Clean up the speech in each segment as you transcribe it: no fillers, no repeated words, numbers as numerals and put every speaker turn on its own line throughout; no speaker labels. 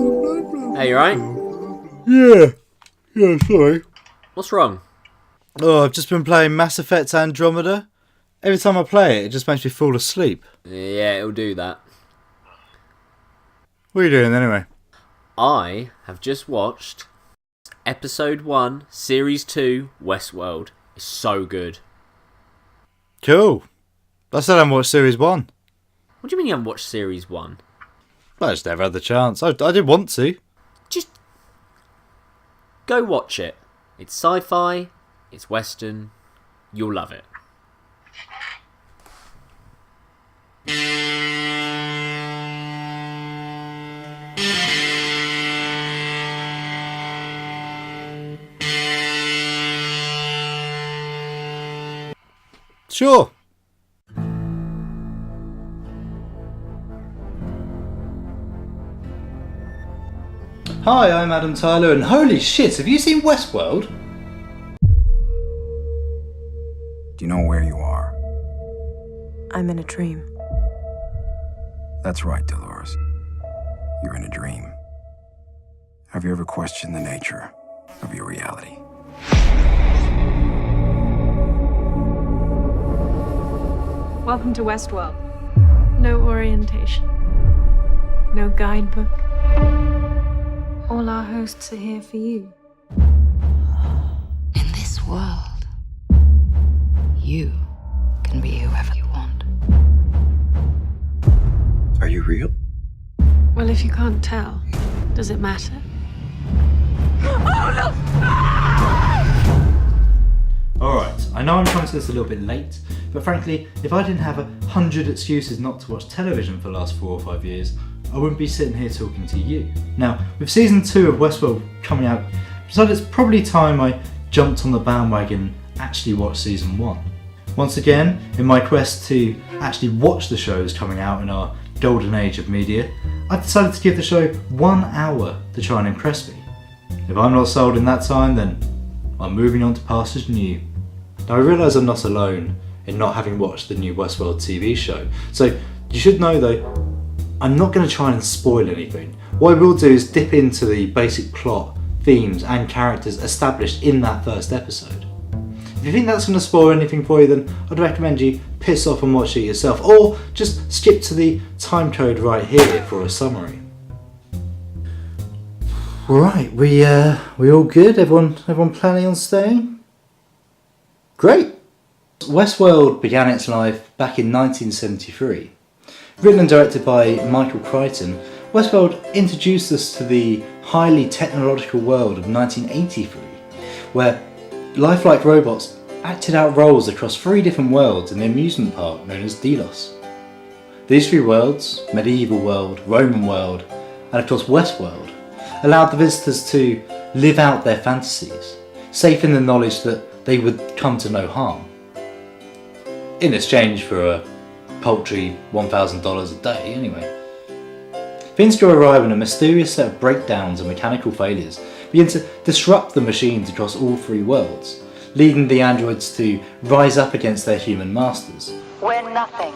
Hey, you right?
Yeah, sorry.
What's wrong?
Oh, I've just been playing Mass Effect Andromeda. Every time I play it, it just makes me fall asleep.
Yeah, it'll do that.
What are you doing anyway?
I have just watched Episode 1, Series 2, Westworld. It's so good.
Cool. I still haven't watched Series 1.
What do you mean you haven't watched Series 1?
I just never had the chance. I did want to.
Just go watch it. It's sci-fi, it's western, you'll love it.
Sure. Hi, I'm Adam Tyler, and holy shit, have you seen Westworld?
Do you know where you are?
I'm in a dream.
That's right, Dolores. You're in a dream. Have you ever questioned the nature of your reality?
Welcome to Westworld. No orientation. No guidebook. All our hosts are here for you.
In this world, you can be whoever you want.
Are you real?
Well, if you can't tell, does it matter?
Alright, I know I'm coming to this a little bit late, but frankly, if I didn't have 100 excuses not to watch television for the last 4 or 5 years, I wouldn't be sitting here talking to you. Now, with season 2 of Westworld coming out, I decided it's probably time I jumped on the bandwagon and actually watched season 1. Once again, in my quest to actually watch the shows coming out in our golden age of media, I've decided to give the show 1 hour to try and impress me. If I'm not sold in that time, then I'm moving on to pastures new. Now I realise I'm not alone in not having watched the new Westworld TV show, so you should know though, I'm not going to try and spoil anything. What I will do is dip into the basic plot, themes and characters established in that first episode. If you think that's going to spoil anything for you, then I'd recommend you piss off and watch it yourself, or just skip to the time code right here for a summary. Right, we all good? Everyone planning on staying? Great! Westworld began its life back in 1973. Written and directed by Michael Crichton, Westworld introduced us to the highly technological world of 1983, where lifelike robots acted out roles across 3 different worlds in the amusement park known as Delos. These 3 worlds, medieval world, Roman world, and of course Westworld, allowed the visitors to live out their fantasies, safe in the knowledge that they would come to no harm. In exchange for a paltry $1,000 a day, anyway. Things go awry when a mysterious set of breakdowns and mechanical failures begin to disrupt the machines across all 3 worlds, leading the androids to rise up against their human masters.
Where nothing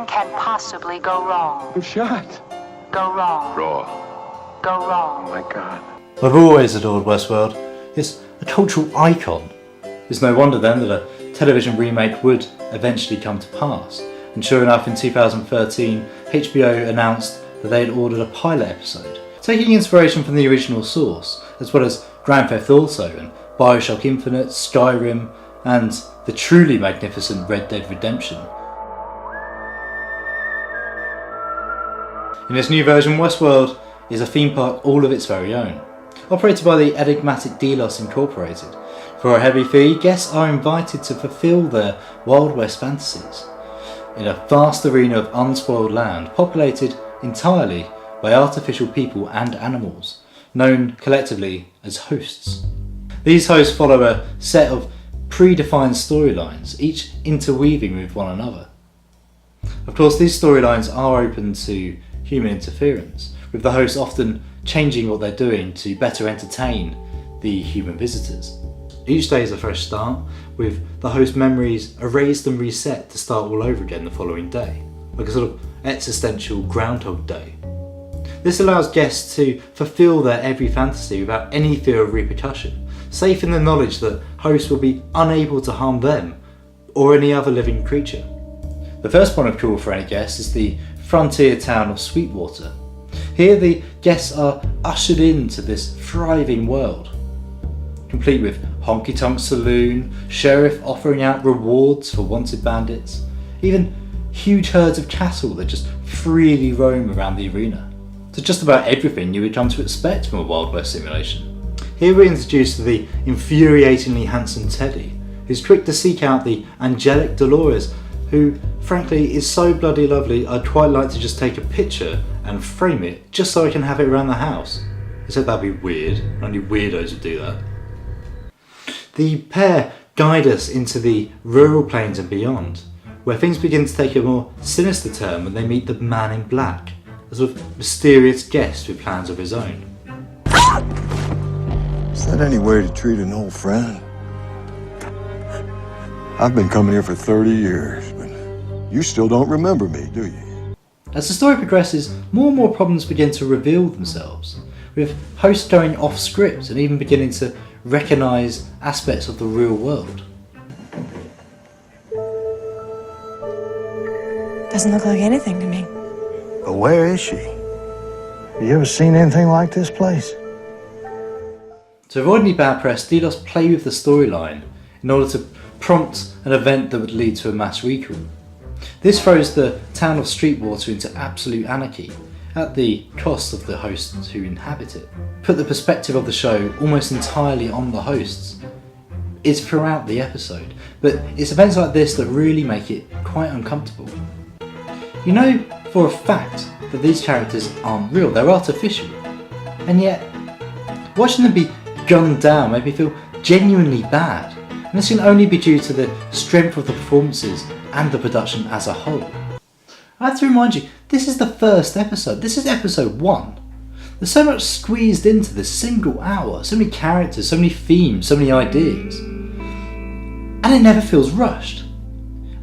can possibly go wrong.
I'm shot.
Go wrong.
Raw.
Go wrong.
Oh my God.
I've always adored Westworld. It's a cultural icon. It's no wonder then that a television remake would eventually come to pass. And sure enough, in 2013, HBO announced that they had ordered a pilot episode, taking inspiration from the original source, as well as Grand Theft Auto and Bioshock Infinite, Skyrim, and the truly magnificent Red Dead Redemption. In this new version, Westworld is a theme park all of its very own, operated by the enigmatic Delos Incorporated. For a heavy fee, guests are invited to fulfill their Wild West fantasies in a vast arena of unspoiled land populated entirely by artificial people and animals, known collectively as hosts. These hosts follow a set of predefined storylines, each interweaving with one another. Of course, these storylines are open to human interference, with the hosts often changing what they're doing to better entertain the human visitors. Each day is a fresh start, with the host's memories erased and reset to start all over again the following day, like a sort of existential Groundhog Day. This allows guests to fulfill their every fantasy without any fear of repercussion, safe in the knowledge that hosts will be unable to harm them or any other living creature. The first point of call for any guest is the frontier town of Sweetwater. Here the guests are ushered into this thriving world, complete with honky-tonk saloon, sheriff offering out rewards for wanted bandits, even huge herds of cattle that just freely roam around the arena. So just about everything you would come to expect from a Wild West simulation. Here we're introduced to the infuriatingly handsome Teddy, who's quick to seek out the angelic Dolores, who frankly is so bloody lovely I'd quite like to just take a picture and frame it just so I can have it around the house. Except that'd be weird, only weirdos would do that. The pair guide us into the rural plains and beyond, where things begin to take a more sinister turn when they meet the man in black, a sort of mysterious guest with plans of his own.
Is that any way to treat an old friend? I've been coming here for 30 years, but you still don't remember me, do you?
As the story progresses, more and more problems begin to reveal themselves, with hosts going off script and even beginning to recognise aspects of the real world.
Doesn't look like anything to me.
But where is she? Have you ever seen anything like this place?
To avoid any bad press, DDoS play with the storyline in order to prompt an event that would lead to a mass recall. This throws the town of Sweetwater into absolute anarchy, at the cost of the hosts who inhabit it. Put the perspective of the show almost entirely on the hosts is throughout the episode, but it's events like this that really make it quite uncomfortable. You know for a fact that these characters aren't real, they're artificial, and yet watching them be gunned down made me feel genuinely bad, and this can only be due to the strength of the performances and the production as a whole. I have to remind you, this is the first episode, this is episode 1. There's so much squeezed into this single hour, so many characters, so many themes, so many ideas, and it never feels rushed.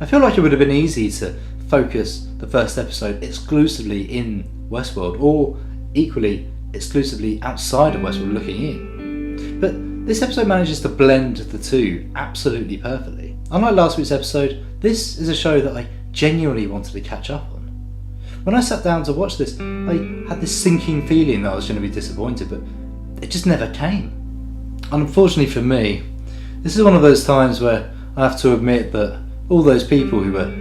I feel like it would have been easy to focus the first episode exclusively in Westworld, or equally exclusively outside of Westworld looking in. But this episode manages to blend the two absolutely perfectly. Unlike last week's episode, this is a show that I genuinely wanted to catch up on. When I sat down to watch this, I had this sinking feeling that I was going to be disappointed, but it just never came. And unfortunately for me, this is one of those times where I have to admit that all those people who were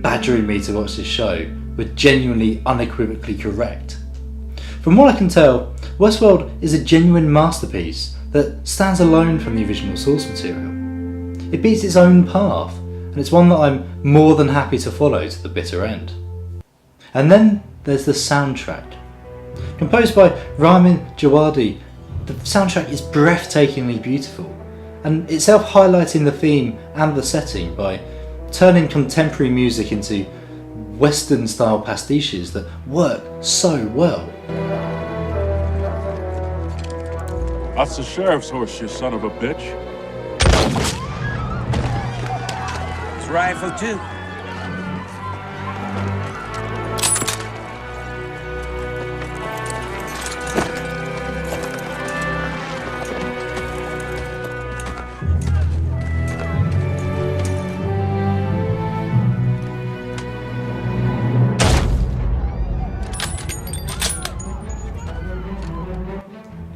badgering me to watch this show were genuinely unequivocally correct. From what I can tell, Westworld is a genuine masterpiece that stands alone from the original source material. It beats its own path, and it's one that I'm more than happy to follow to the bitter end. And then there's the soundtrack. Composed by Ramin Djawadi, the soundtrack is breathtakingly beautiful, and itself highlighting the theme and the setting by turning contemporary music into Western style pastiches that work so well.
That's the sheriff's horse, you son of a bitch.
It's rifle too.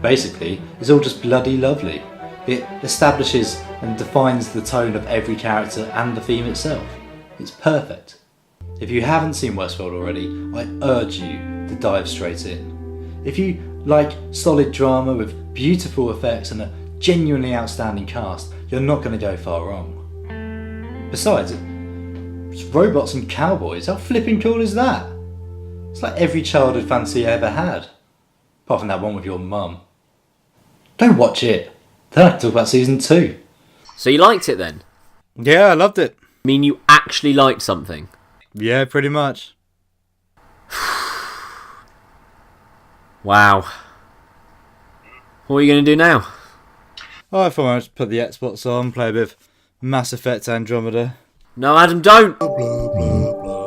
Basically, it's all just bloody lovely. It establishes and defines the tone of every character and the theme itself. It's perfect. If you haven't seen Westworld already, I urge you to dive straight in. If you like solid drama with beautiful effects and a genuinely outstanding cast, you're not going to go far wrong. Besides, it's robots and cowboys. How flipping cool is that? It's like every childhood fantasy I ever had. Apart from that one with your mum. Don't watch it. Then I have to talk about season 2.
So you liked it then?
Yeah, I loved it.
I mean, you actually liked something?
Yeah, pretty much.
Wow. What are you going to do now?
Oh, I thought I'd just put the Xbox on, play a bit of Mass Effect Andromeda.
No, Adam, don't!
Blah, blah, blah.